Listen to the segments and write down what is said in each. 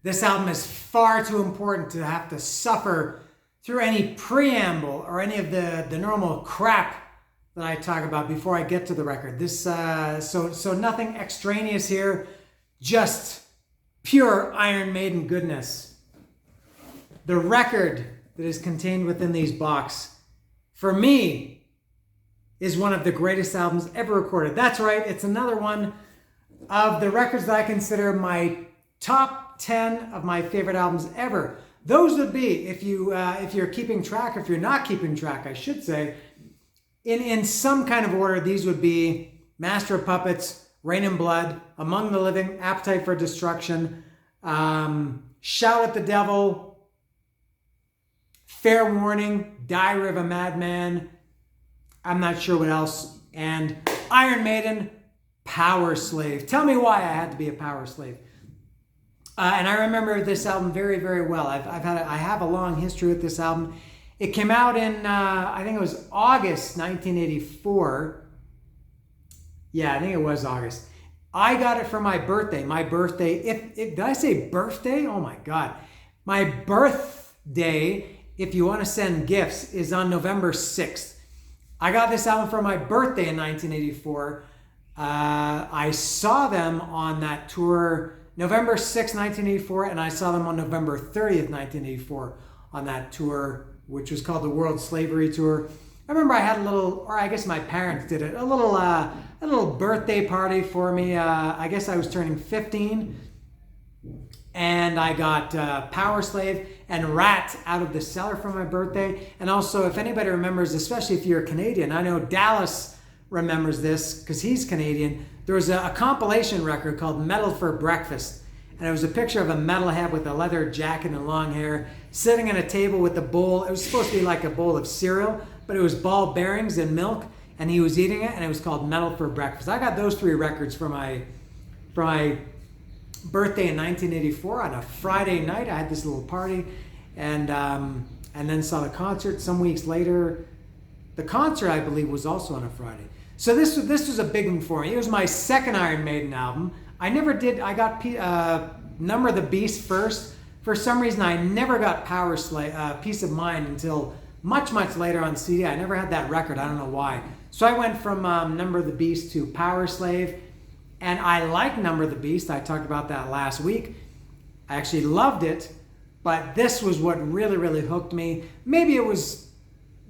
This album is far too important to have to suffer through any preamble or any of the normal crap that I talk about before I get to the record. So nothing extraneous here, just pure Iron Maiden goodness. The record that is contained within these box, for me, is one of the greatest albums ever recorded. That's right, it's another one of the records that I consider my top 10 of my favorite albums ever. Those would be, if you're keeping track, if you're not keeping track, I should say, in some kind of order, these would be Master of Puppets, Rain and Blood, Among the Living, Appetite for Destruction, Shout at the Devil, Fair Warning, Diary of a Madman, I'm not sure what else, and Iron Maiden, Powerslave. Tell me why I had to be a Powerslave. And I remember this album very, very well. I have a long history with this album. It came out in, I think it was August 1984. Yeah, I think it was August. I got it for my birthday. My birthday, did I say birthday? Oh my God. My birthday, if you want to send gifts, is on November 6th. I got this album for my birthday in 1984. I saw them on that tour November 6, 1984, and I saw them on November 30th, 1984 on that tour, which was called the World Slavery Tour. I remember I had a little, or I guess my parents did it, a little birthday party for me. I guess I was turning 15, and I got Powerslave and Rat Out of the Cellar for my birthday. And also, if anybody remembers, especially if you're Canadian, I know Dallas remembers this because he's Canadian. There was a compilation record called Metal for Breakfast, and it was a picture of a metalhead with a leather jacket and long hair sitting at a table with a bowl. It was supposed to be like a bowl of cereal, but it was ball bearings and milk, and he was eating it, and it was called Metal for Breakfast. I got those 3 records for my birthday in 1984 on a Friday night. I had this little party, and then saw the concert some weeks later. The concert, I believe, was also on a Friday. So this was a big one for me. It was my second Iron Maiden album. I got Number of the Beast first. For some reason, I never got Powerslave, Peace of Mind until much, much later on CD. I never had that record. I don't know why. So I went from Number of the Beast to Powerslave. And I like Number of the Beast. I talked about that last week. I actually loved it. But this was what really, really hooked me. Maybe it was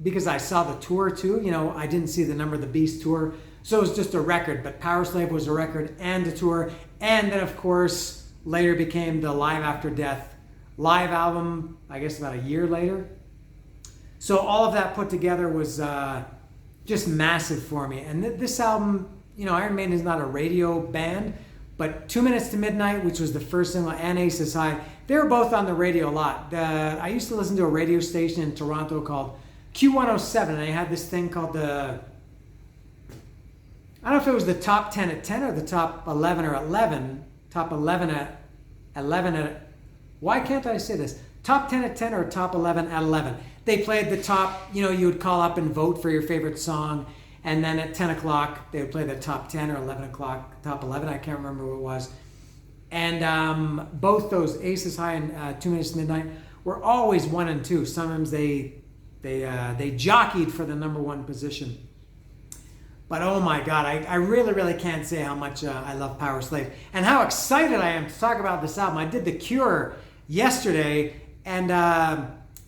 because I saw the tour too. You know, I didn't see the Number of the Beast tour. So it was just a record. But Powerslave was a record and a tour. And then, of course, later became the Live After Death live album, I guess about a year later. So all of that put together was just massive for me. And this album, you know, Iron Maiden is not a radio band, but 2 Minutes to Midnight, which was the first single, and Aces High, they were both on the radio a lot. I used to listen to a radio station in Toronto called Q107, and they had this thing called I don't know if it was the top 10 at 10 or the top 11 or 11, top 11 at 11 at, why can't I say this? Top 10 at 10 or top 11 at 11. They played the top, you know, you would call up and vote for your favorite song, and then at 10 o'clock, they would play the top 10 or 11 o'clock, top 11, I can't remember what it was. And both those, Aces High and 2 Minutes to Midnight, were always 1 and 2. Sometimes they jockeyed for the number 1 position. But oh my God, I really, really can't say how much I love Powerslave and how excited I am to talk about this album. I did The Cure yesterday, and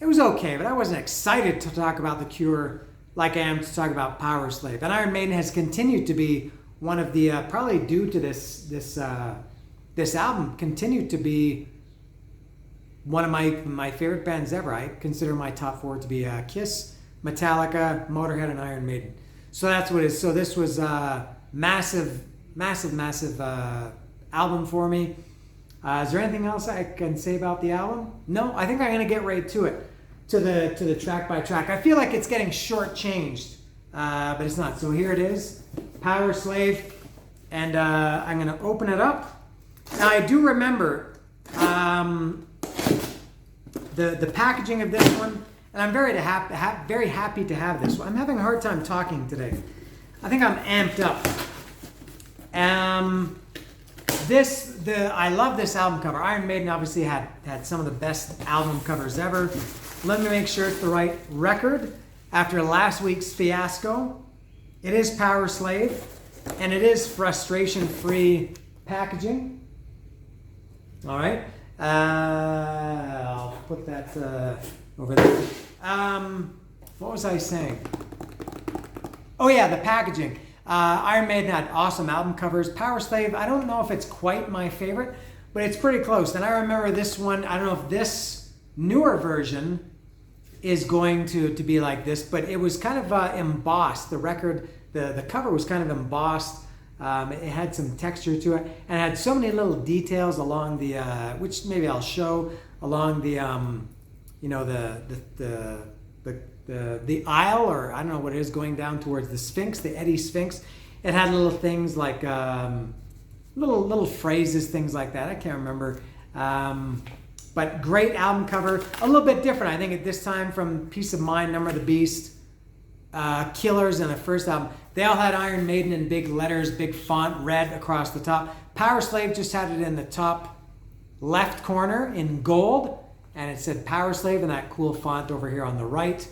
it was okay, but I wasn't excited to talk about The Cure like I am to talk about Powerslave. And Iron Maiden has continued to be one of the, probably due to this album, continued to be one of my favorite bands ever. I consider my top 4 to be Kiss, Metallica, Motorhead, and Iron Maiden. So that's what it is. So this was a massive album for me. Is there anything else I can say about the album? No, I think I'm going to get right to it, to the track by track. I feel like it's getting shortchanged, but it's not. So here it is, Powerslave, and I'm going to open it up. Now I do remember the packaging of this one. And I'm very happy to have this. I'm having a hard time talking today. I think I'm amped up. I love this album cover. Iron Maiden obviously had some of the best album covers ever. Let me make sure it's the right record. After last week's fiasco, it is Powerslave, and it is frustration-free packaging. All right. I'll put that over there. What was I saying? Oh yeah, the packaging. Iron Maiden had awesome album covers. Powerslave, I don't know if it's quite my favorite, but it's pretty close. And I remember this one, I don't know if this newer version is going to be like this, but it was kind of embossed. The record, the cover was kind of embossed. It had some texture to it, and it had so many little details along the, which maybe I'll show, along the, you know, the aisle, or I don't know what it is, going down towards the Sphinx, the Eddie Sphinx. It had little things like little phrases, things like that. I can't remember. But great album cover. A little bit different, I think, at this time from Peace of Mind, Number of the Beast, Killers, and the first album. They all had Iron Maiden in big letters, big font, red across the top. Powerslave just had it in the top left corner in gold, and it said Powerslave in that cool font over here on the right.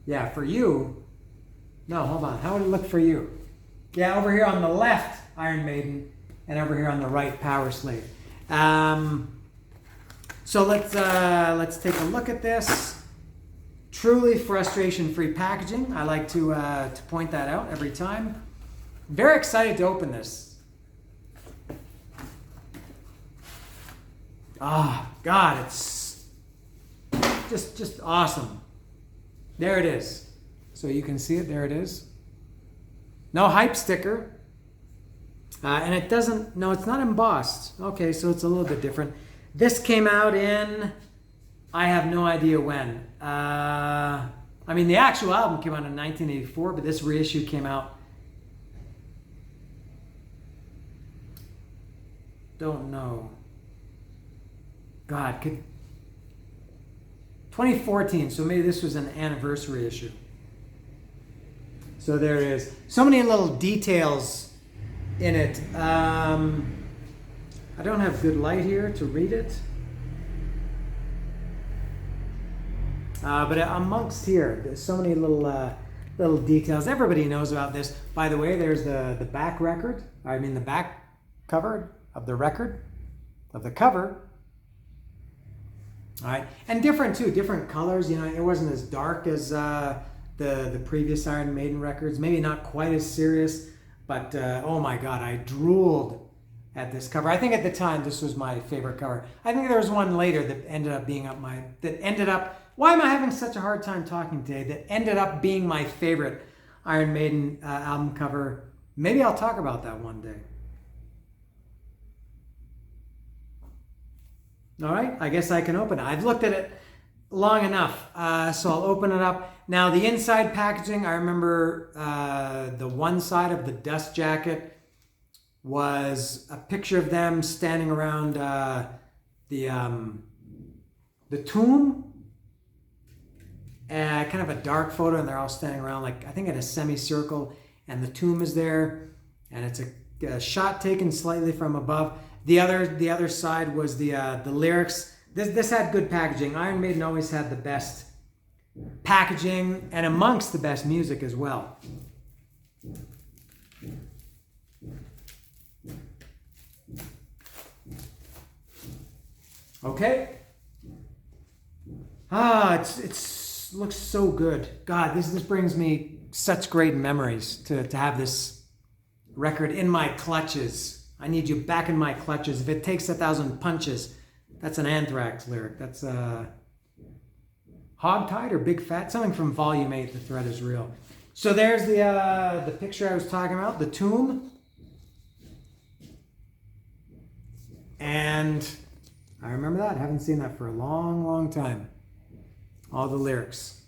Yeah, for you. No, hold on. How would it look for you? Yeah, over here on the left, Iron Maiden, and over here on the right, Powerslave. So let's take a look at this. Truly frustration-free packaging. I like to point that out every time. Very excited to open this. Oh God, it's just awesome. There it is. So you can see it. There it is. No hype sticker. And it doesn't, no, it's not embossed. Okay, so it's a little bit different. This came out in, I have no idea when. I mean, the actual album came out in 1984, but this reissue came out, don't know. God, 2014, so maybe this was an anniversary issue. So there it is. So many little details in it. I don't have good light here to read it. But amongst here, there's so many little details. Everybody knows about this. By the way, there's the back record. I mean the back cover of the record, of the cover. All right, and different too, different colors. You know, it wasn't as dark as the previous Iron Maiden records. Maybe not quite as serious, but oh my God, I drooled at this cover. I think at the time this was my favorite cover. I think there was one later that ended up being why am I having such a hard time talking today? That ended up being my favorite Iron Maiden album cover. Maybe I'll talk about that one day. All right, I guess I can open it. I've looked at it long enough, so I'll open it up. Now, the inside packaging, I remember the one side of the dust jacket was a picture of them standing around the tomb. Kind of a dark photo, and they're all standing around, like I think in a semicircle, and the tomb is there, and it's a shot taken slightly from above. The other side was the lyrics. This had good packaging. Iron Maiden always had the best packaging and amongst the best music as well. Okay. It looks so good. God, this brings me such great memories to have this record in my clutches. I need you back in my clutches. If it takes 1,000 punches, that's an Anthrax lyric. That's Hogtied or Big Fat, something from Volume 8, The Threat Is Real. So there's the picture I was talking about, the tomb. And I remember that. I haven't seen that for a long, long time. All the lyrics.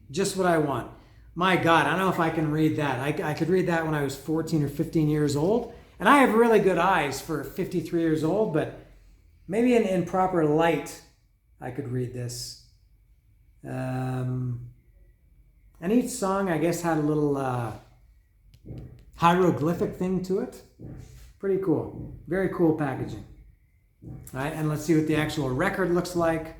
Just what I want. My God, I don't know if I can read that. I could read that when I was 14 or 15 years old. And I have really good eyes for 53 years old, but maybe in proper light, I could read this. And each song, I guess, had a little hieroglyphic thing to it. Pretty cool. Very cool packaging. All right, and let's see what the actual record looks like.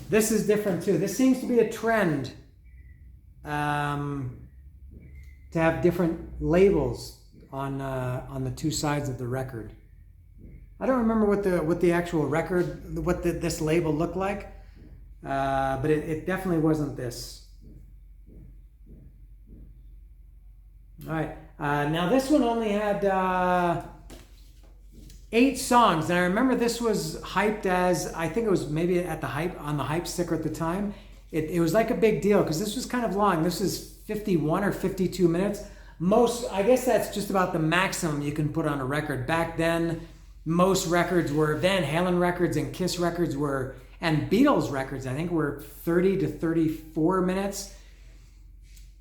This is different too. This seems to be a trend to have different labels on the two sides of the record. I don't remember what the actual record, this label looked like, but it definitely wasn't this. All right, now this one only had 8 songs, and I remember this was hyped as, I think it was maybe at the on the hype sticker at the time. It was like a big deal because this was kind of long. This is 51 or 52 minutes. I guess that's just about the maximum you can put on a record. Back then, most records were, Van Halen records and Kiss records were, and Beatles records, I think, were 30 to 34 minutes.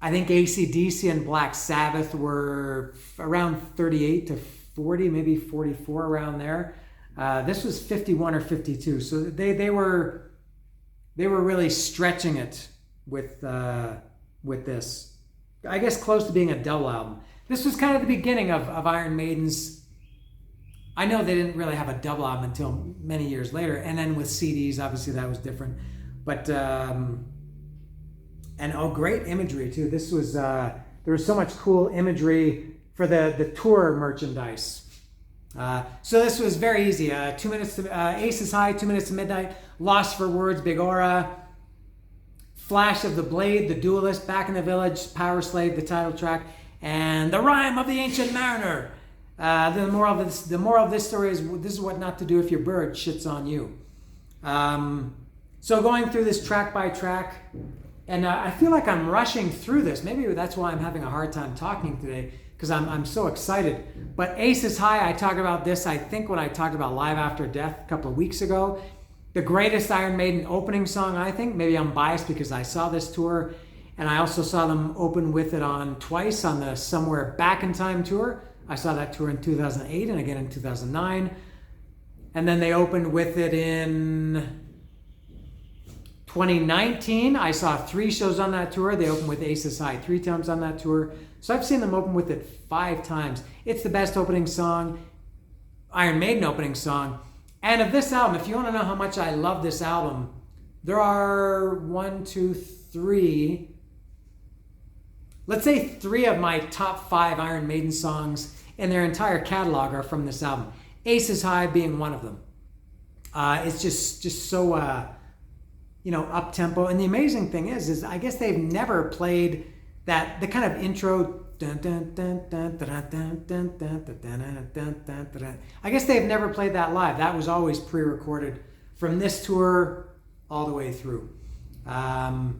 I think AC/DC and Black Sabbath were around 38 to 40, maybe 44, around there. This was 51 or 52, so they were really stretching it with this. I guess close to being a double album. This was kind of the beginning of Iron Maiden's. I know they didn't really have a double album until many years later, and then with CDs, obviously that was different. But great imagery too. This was there was so much cool imagery for the tour merchandise. So this was very easy. 2 minutes to Aces High, 2 minutes to Midnight, Lost for Words, Big Aura, Flash of the Blade, The Duelist, Back in the Village, Powerslave, the title track, and The Rime of the Ancient Mariner. The moral of this story is, this is what not to do if your bird shits on you. So going through this track by track, and I feel like I'm rushing through this. Maybe that's why I'm having a hard time talking today, because I'm so excited. But Aces High, I talked about this, I think, when I talked about Live After Death a couple of weeks ago. The greatest Iron Maiden opening song, I think. Maybe I'm biased because I saw this tour, and I also saw them open with it twice on the Somewhere Back in Time tour. I saw that tour in 2008 and again in 2009. And then they opened with it in 2019. I saw 3 shows on that tour. They opened with Aces High 3 times on that tour. So I've seen them open with it 5 times. It's the best opening song, Iron Maiden opening song. And of this album, if you want to know how much I love this album, there are let's say 3 of my top 5 Iron Maiden songs in their entire catalog are from this album. Aces High being one of them. It's just so up tempo. And the amazing thing is I guess they've never played the kind of intro. I guess they've never played that live. That was always pre-recorded from this tour all the way through. Jump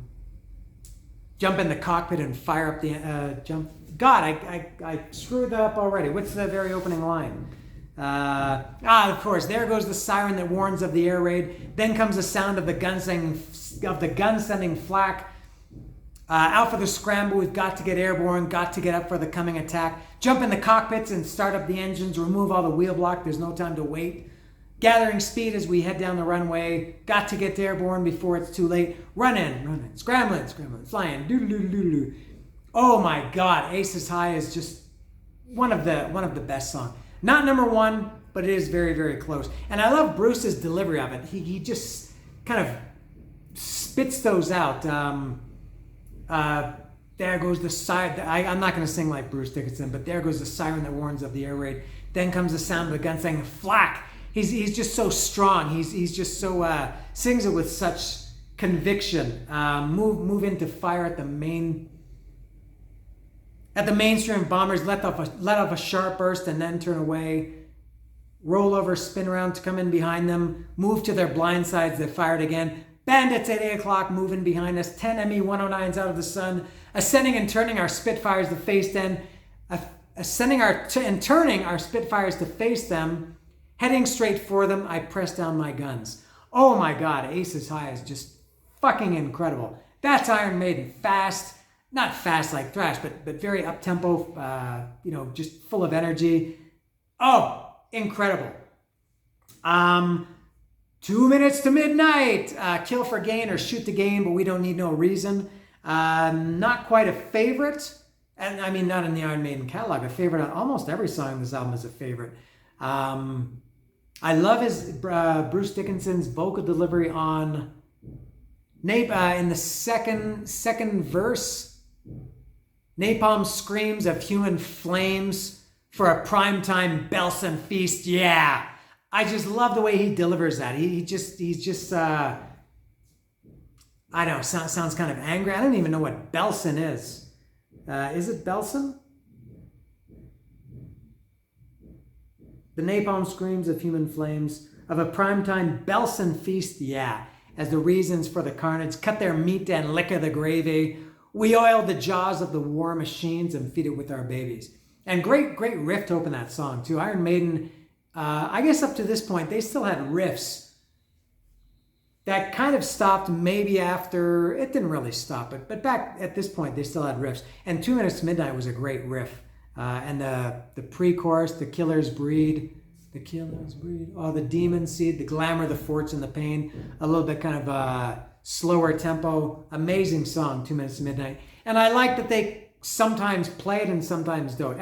in the cockpit and fire up the jump. God, I screwed that up already. What's the very opening line? Of course, there goes the siren that warns of the air raid. Then comes the sound of the gun sending flak. Out for the scramble, we've got to get airborne, got to get up for the coming attack. Jump in the cockpits and start up the engines, remove all the wheel block, there's no time to wait. Gathering speed as we head down the runway, got to get airborne before it's too late. Run in, scrambling, flying, doodle-doodle-doodle. Oh my God, Aces High is just one of the best songs. Not number 1, but it is very, very close. And I love Bruce's delivery of it. He just kind of spits those out. There goes the siren. I'm not going to sing like Bruce Dickinson, but there goes the siren that warns of the air raid. Then comes the sound of the gun saying flak. He's just so strong. He's just so sings it with such conviction. Move into fire at the mainstream bombers. Let off a sharp burst and then turn away. Roll over, spin around to come in behind them. Move to their blind sides. They fired again. Bandits at 8 o'clock moving behind us. 10 Me-109s out of the sun. Ascending and turning our Spitfires to face them. Turning our Spitfires to face them. Heading straight for them, I press down my guns. Oh my God, Aces High is just fucking incredible. That's Iron Maiden. Fast. Not fast like thrash, but very up-tempo, just full of energy. Oh, incredible. 2 minutes to Midnight. Kill for gain or shoot to gain, but we don't need no reason. Not quite a favorite. and I mean, not in the Iron Maiden catalog, a favorite on almost every song on this album is a favorite. I love his Bruce Dickinson's vocal delivery on in the second verse. Napalm screams of human flames for a primetime Belson feast. Yeah, I just love the way he delivers that. He's just I don't know, sounds kind of angry. I don't even know what Belson is. Is it Belson? The napalm screams of human flames of a primetime Belson feast, yeah, as the reasons for the carnage, cut their meat and liquor the gravy. We oil the jaws of the war machines and feed it with our babies. And great riff to open that song too. Iron Maiden, I guess up to this point, they still had riffs that kind of stopped maybe after, it didn't really stop it, but back at this point, they still had riffs. And 2 Minutes to Midnight was a great riff. And the pre-chorus, the killers breed, oh, the demon seed, the glamour, the forts, and the pain, a little bit kind of slower tempo, amazing song, 2 Minutes to Midnight. And I like that they sometimes play it and sometimes don't.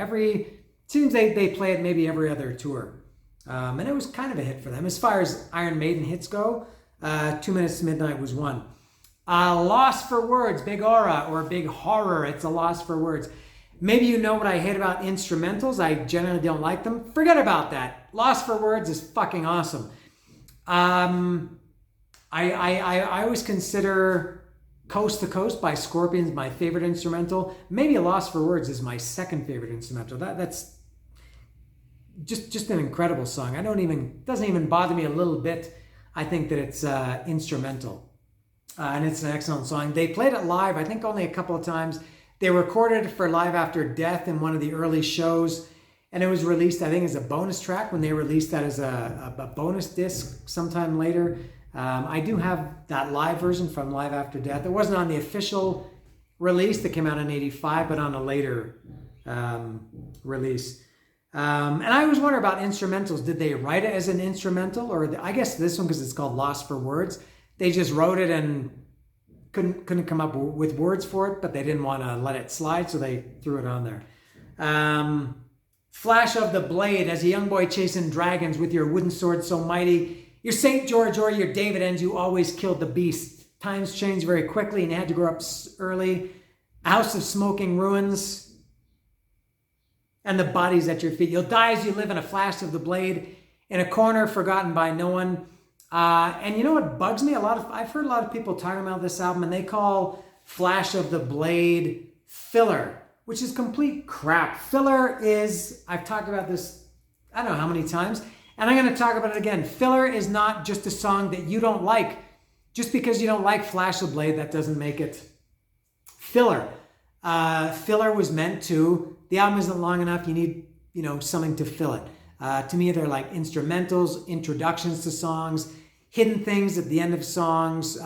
Seems they play it maybe every other tour. And it was kind of a hit for them. As far as Iron Maiden hits go, 2 Minutes to Midnight was one. Lost for words, big aura or big horror. It's a loss for words. Maybe you know what I hate about instrumentals. I generally don't like them. Forget about that. Lost for words is fucking awesome. I always consider Coast to Coast by Scorpions my favorite instrumental. Maybe Lost for Words is my second favorite instrumental. That's just an incredible song. Doesn't even bother me a little bit. I think that it's instrumental. And it's an excellent song. They played it live, I think only a couple of times. They recorded it for Live After Death in one of the early shows, and it was released, I think, as a bonus track when they released that as a bonus disc sometime later. I do have that live version from Live After Death. It wasn't on the official release that came out in '85, but on a later release. And I always wonder about instrumentals. Did they write it as an instrumental? Or I guess this one, because it's called Lost for Words, they just wrote it and couldn't come up with words for it, but they didn't want to let it slide, so they threw it on there. Flash of the blade, as a young boy chasing dragons with your wooden sword so mighty. Your St. George or your David ends, you always killed the beast. Times change very quickly and you had to grow up early. A house of smoking ruins and the bodies at your feet. You'll die as you live in a flash of the blade, in a corner forgotten by no one. And you know what bugs me? I've heard a lot of people talking about this album, and they call Flash of the Blade filler, which is complete crap. Filler is, I've talked about this, I don't know how many times, and I'm going to talk about it again. Filler is not just a song that you don't like. Just because you don't like Flash of the Blade, that doesn't make it filler. Filler was meant to, the album isn't long enough, you need, something to fill it. To me, they're like instrumentals, introductions to songs, hidden things at the end of songs,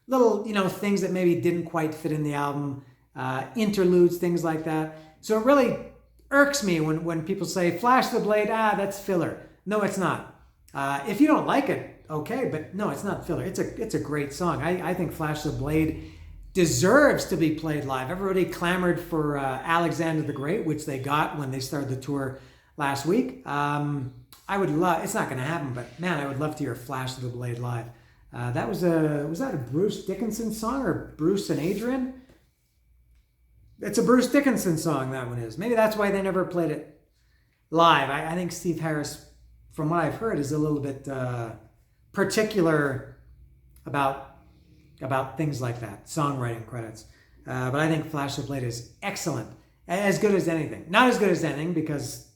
little, things that maybe didn't quite fit in the album, interludes, things like that. So it really irks me when people say, Flash the Blade, that's filler. No, it's not. If you don't like it, okay, but no, it's not filler. It's a great song. I think Flash the Blade deserves to be played live. Everybody clamored for Alexander the Great, which they got when they started the tour last week. I would love, it's not going to happen, but man, I would love to hear Flash of the Blade live. Was that a Bruce Dickinson song or Bruce and Adrian? It's a Bruce Dickinson song, that one is. Maybe that's why they never played it live. I think Steve Harris, from what I've heard, is a little bit particular about things like that, songwriting credits. But I think Flash of the Blade is excellent, as good as anything. Not as good as anything, because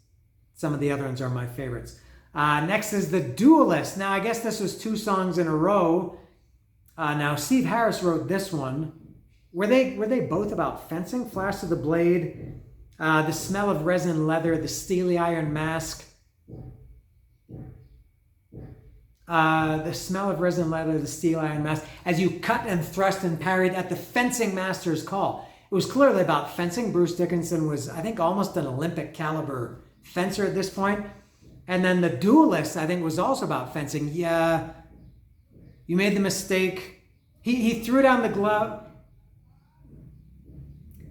some of the other ones are my favorites. Next is The Duelist. Now, I guess this was 2 songs in a row. Now, Steve Harris wrote this one. Were they both about fencing? Flash of the Blade, the smell of resin leather, the steely iron mask. The smell of resin leather, the steel iron mask, as you cut and thrust and parried at the fencing master's call. It was clearly about fencing. Bruce Dickinson was, I think, almost an Olympic caliber fencer at this point. And then The Duelist, I think, was also about fencing. Yeah, you made the mistake. He threw down the glove.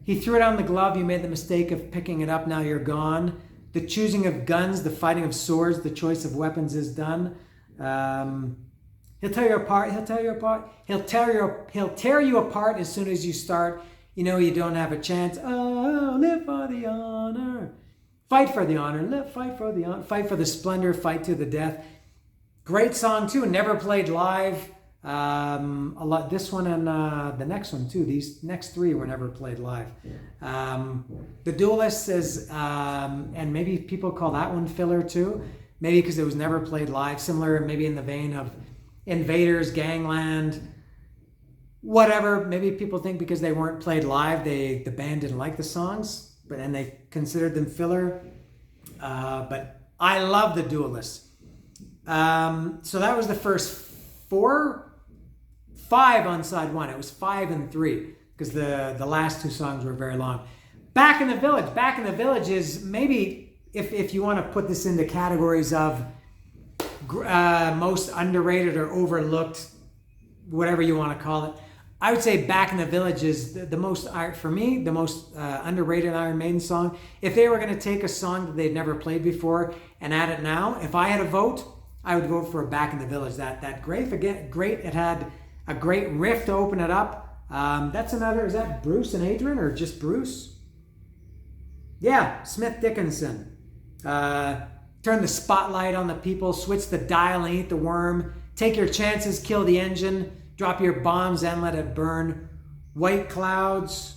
He threw down the glove, you made the mistake of picking it up, now you're gone. The choosing of guns, the fighting of swords, the choice of weapons is done. He'll tear you apart, he'll tear you apart, he'll tear you apart as soon as you start. You know you don't have a chance. Oh, live for the honor. Fight for the honor, fight for the honor, fight for the splendor, fight to the death. Great song too, never played live. A lot. This one and the next one too. These next three were never played live. The Duelist is, and maybe people call that one filler too. Maybe because it was never played live. Similar, maybe in the vein of Invaders, Gangland, whatever. Maybe people think because they weren't played live, the band didn't like the songs, and they considered them filler. But I love The Duelist. So that was the first 5 on side one. It was 5 and 3 because the last 2 songs were very long. Back in the Village. Back in the Village is maybe, if you want to put this into categories of most underrated or overlooked, whatever you want to call it, I would say Back in the Village is the most, for me, the most underrated Iron Maiden song. If they were going to take a song that they'd never played before and add it now, if I had a vote, I would vote for Back in the Village. That great, it had a great riff to open it up. That's another, is that Bruce and Adrian or just Bruce? Yeah, Smith Dickinson. Turn the spotlight on the people, switch the dial and eat the worm. Take your chances, kill the engine. Drop your bombs and let it burn. White clouds.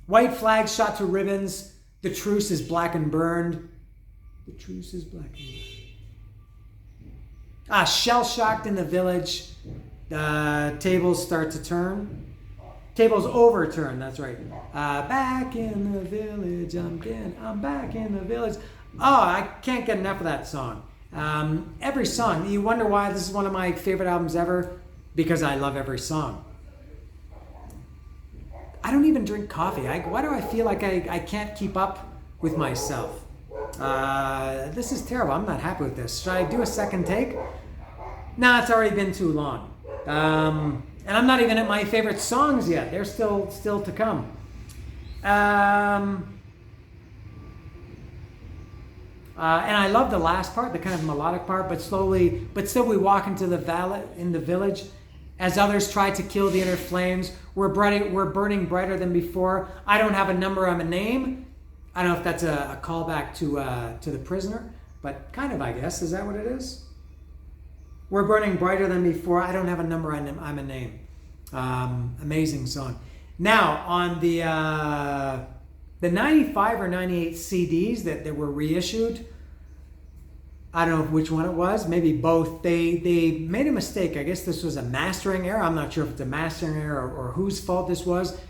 White flags shot to ribbons. The truce is black and burned. The truce is black and burned. Shell-shocked in the village. Tables start to turn. Tables overturn, that's right. Back in the village, I'm back in the village. Oh, I can't get enough of that song. Every song, you wonder why this is one of my favorite albums ever? Because I love every song. I don't even drink coffee. Why do I feel like I can't keep up with myself? This is terrible. I'm not happy with this. Should I do a second take? Nah, it's already been too long. And I'm not even at my favorite songs yet. They're still to come. And I love the last part, the kind of melodic part, but still we walk into the village as others try to kill the inner flames. We're burning brighter than before. I don't have a number, I'm a name. I don't know if that's a callback to The Prisoner, but kind of, I guess. Is that what it is? We're burning brighter than before. I don't have a number, I'm a name. Amazing song. Now, on the 95 or 98 CDs that were reissued, I don't know which one it was, maybe both, they made a mistake. I guess this was a mastering error. I'm not sure if it's a mastering error or whose fault this was.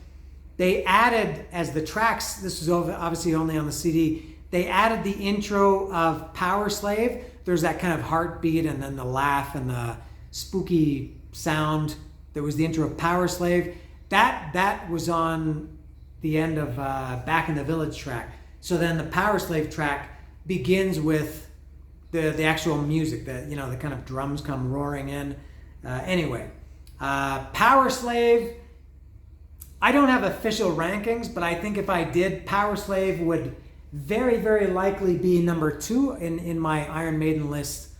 They added, as the tracks, this was obviously only on the CD, they added the intro of Powerslave. There's that kind of heartbeat and then the laugh and the spooky sound. There was the intro of Powerslave. That was on the end of Back in the Village track. So then the Powerslave track begins with the actual music, the kind of drums come roaring in. Anyway, Powerslave, I don't have official rankings, but I think if I did, Powerslave would very, very likely be number 2 in my Iron Maiden list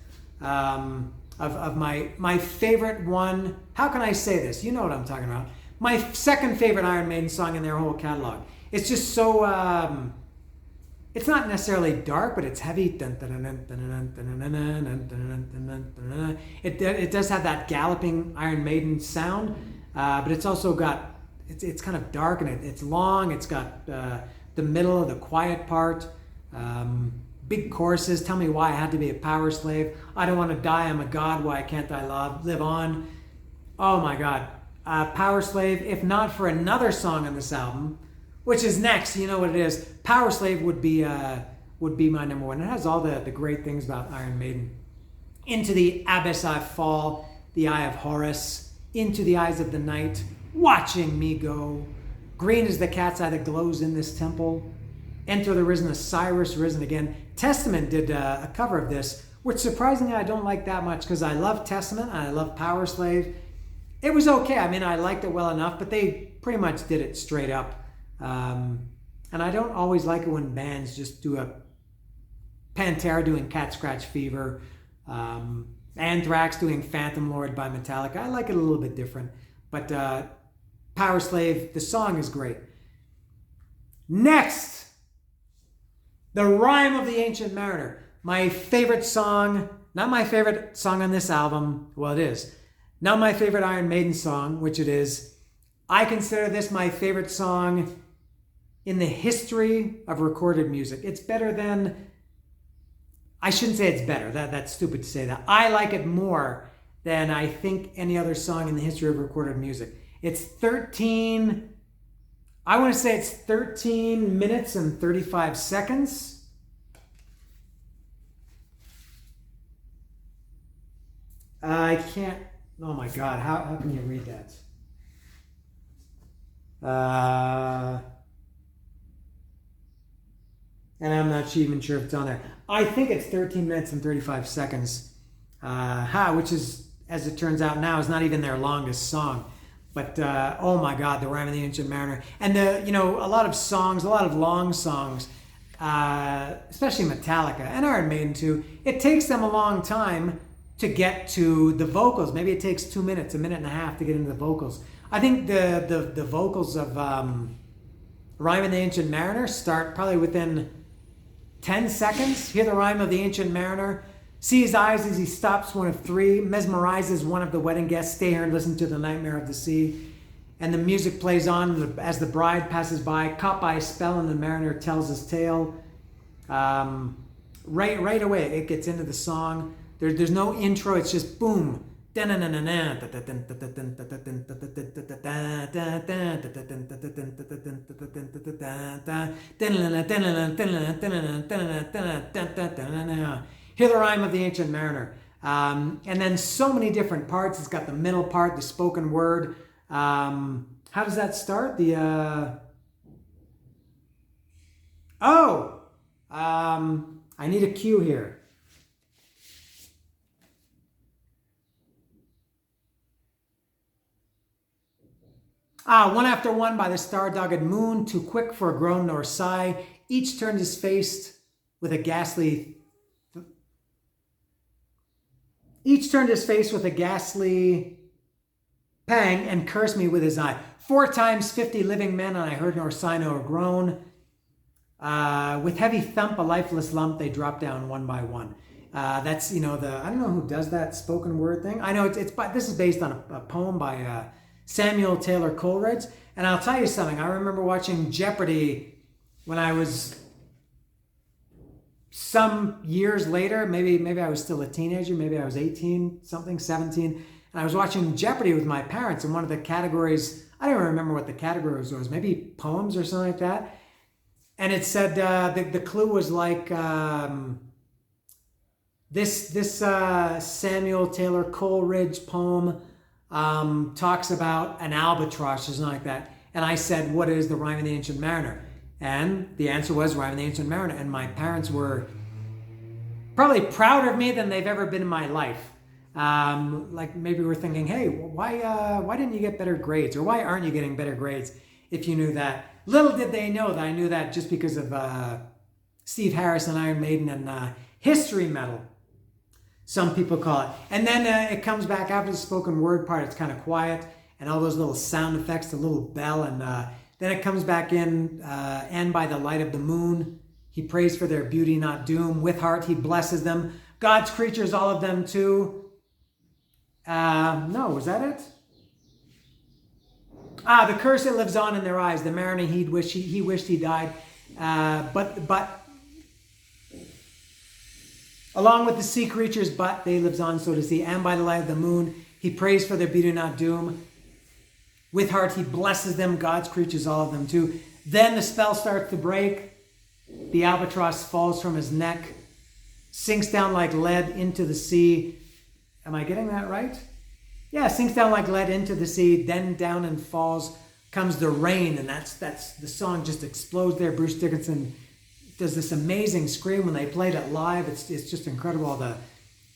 of my favorite one. How can I say this? You know what I'm talking about. My second favorite Iron Maiden song in their whole catalog. It's just so, it's not necessarily dark, but it's heavy. It does have that galloping Iron Maiden sound, but it's also got, it's kind of dark and it's long. It's got the middle of the quiet part, big choruses. Tell me why I had to be a power slave. I don't want to die. I'm a god. Why can't I live on? Oh my God. Powerslave, if not for another song on this album, which is next, you know what it is. Powerslave would be my number 1. It has all the great things about Iron Maiden. Into the abyss I fall, the eye of Horus, into the eyes of the night, watching me go. Green is the cat's eye that glows in this temple. Enter the risen Osiris, risen again. Testament did a cover of this, which surprisingly I don't like that much because I love Testament and I love Powerslave. It was okay. I mean, I liked it well enough, but they pretty much did it straight up. And I don't always like it when bands just do a Pantera doing Cat Scratch Fever, Anthrax doing Phantom Lord by Metallica. I like it a little bit different. But Powerslave, the song is great. Next, The Rime of the Ancient Mariner. My favorite song, not my favorite song on this album, well it is. Not my favorite Iron Maiden song, which it is. I consider this my favorite song in the history of recorded music. It's better than, I shouldn't say it's better, that's stupid to say that. I like it more than I think any other song in the history of recorded music. It's 13 minutes and 35 seconds. I can't, oh my God, how can you read that? And I'm not even sure if it's on there. I think it's 13 minutes and 35 seconds, which is, as it turns out now, is not even their longest song. But oh my God, The Rime of the Ancient Mariner. And a lot of songs, a lot of long songs, especially Metallica and Iron Maiden too, it takes them a long time to get to the vocals. Maybe it takes 2 minutes, a minute and a half to get into the vocals. I think the vocals of Rime of the Ancient Mariner start probably within 10 seconds. Hear the rime of the Ancient Mariner. See his eyes as he stops one of three. Mesmerizes one of the wedding guests. Stay here and listen to the nightmare of the sea. And the music plays on as the bride passes by. Caught by a spell and the mariner tells his tale. Right away it gets into the song. There's no intro. It's just boom. Hear the Rime of the Ancient Mariner. And then so many different parts. It's got the middle part, the spoken word. How does that start? I need a cue here. One after one by the star-dogged moon, too quick for a groan nor sigh. Each turned his face with a ghastly pang and cursed me with his eye. 4 times 50 living men, and I heard nor sigh nor groan. With heavy thump, a lifeless lump, they dropped down one by one. That's, I don't know who does that spoken word thing. I know this is based on a poem by Samuel Taylor Coleridge. And I'll tell you something. I remember watching Jeopardy when I was some years later. Maybe I was still a teenager. Maybe I was 18, something, 17. And I was watching Jeopardy with my parents. And one of the categories, I don't remember what the category was. Maybe poems or something like that. And it said, the clue was like, this Samuel Taylor Coleridge poem talks about an albatross or something like that. And I said, what is the Rime of the Ancient Mariner? And the answer was Rime of the Ancient Mariner. And my parents were probably prouder of me than they've ever been in my life. Like maybe we're thinking, hey, why didn't you get better grades? Or why aren't you getting better grades if you knew that? Little did they know that I knew that just because of Steve Harris and Iron Maiden and history metal, some people call it. And then it comes back after the spoken word part. It's kind of quiet and all those little sound effects, the little bell. And then it comes back in, and by the light of the moon, he prays for their beauty, not doom. With heart, he blesses them. God's creatures, all of them too. No, was that it? The curse that lives on in their eyes. The mariner he wished he died. But along with the sea creatures, but they lives on, so to see. And by the light of the moon, he prays for their beauty, not doom. With heart, he blesses them. God's creatures, all of them too. Then the spell starts to break. The albatross falls from his neck, sinks down like lead into the sea. Am I getting that right? Yeah, sinks down like lead into the sea, then down and falls comes the rain, and that's the song just explodes there. Bruce Dickinson does this amazing scream when they played it live. It's just incredible.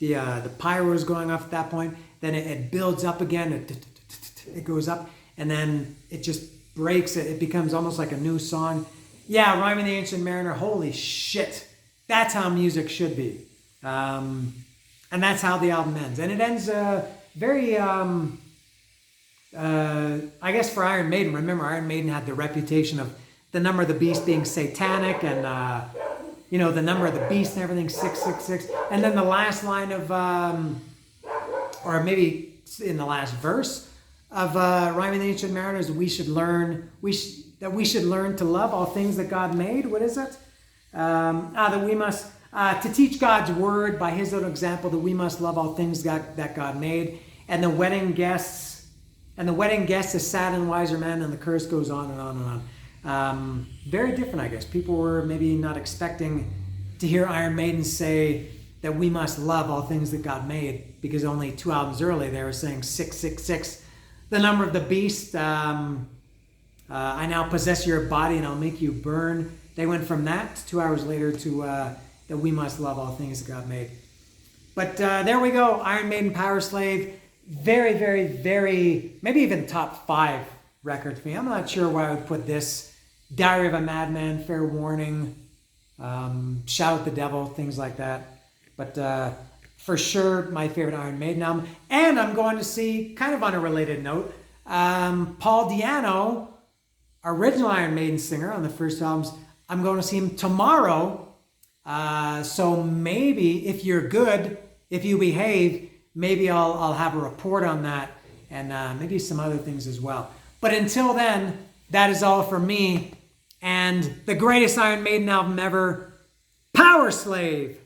The pyro is going off at that point. Then it builds up again. It goes up, and then it just breaks it. It becomes almost like a new song. Yeah, Rhyming the Ancient Mariner, holy shit. That's how music should be. And that's how the album ends. And it ends very, I guess for Iron Maiden, remember Iron Maiden had the reputation of the number of the beast being satanic and, the number of the beast and everything, 666. And then the last line of, or maybe in the last verse of Rhyming the Ancient Mariner is we should learn to love all things that God made. What is it? That we must, to teach God's word by his own example, that we must love all things that God made. And the wedding guests, is sad and wiser man, and the curse goes on and on and on. Very different, I guess. People were maybe not expecting to hear Iron Maiden say that we must love all things that God made, because only 2 albums early they were saying 666, the number of the beast. I now possess your body and I'll make you burn. They went from that 2 hours later to that we must love all things that God made. But there we go, Iron Maiden, Powerslave. Very, very, very, maybe even top 5 record for me. I'm not sure where I would put this. Diary of a Madman, Fair Warning, Shout at the Devil, things like that. But for sure, my favorite Iron Maiden album. And I'm going to see, kind of on a related note, Paul Di'Anno, original Iron Maiden singer on the first albums. I'm going to see him tomorrow. So maybe if you're good, if you behave, maybe I'll have a report on that, and maybe some other things as well. But until then, that is all for me and the greatest Iron Maiden album ever, Powerslave.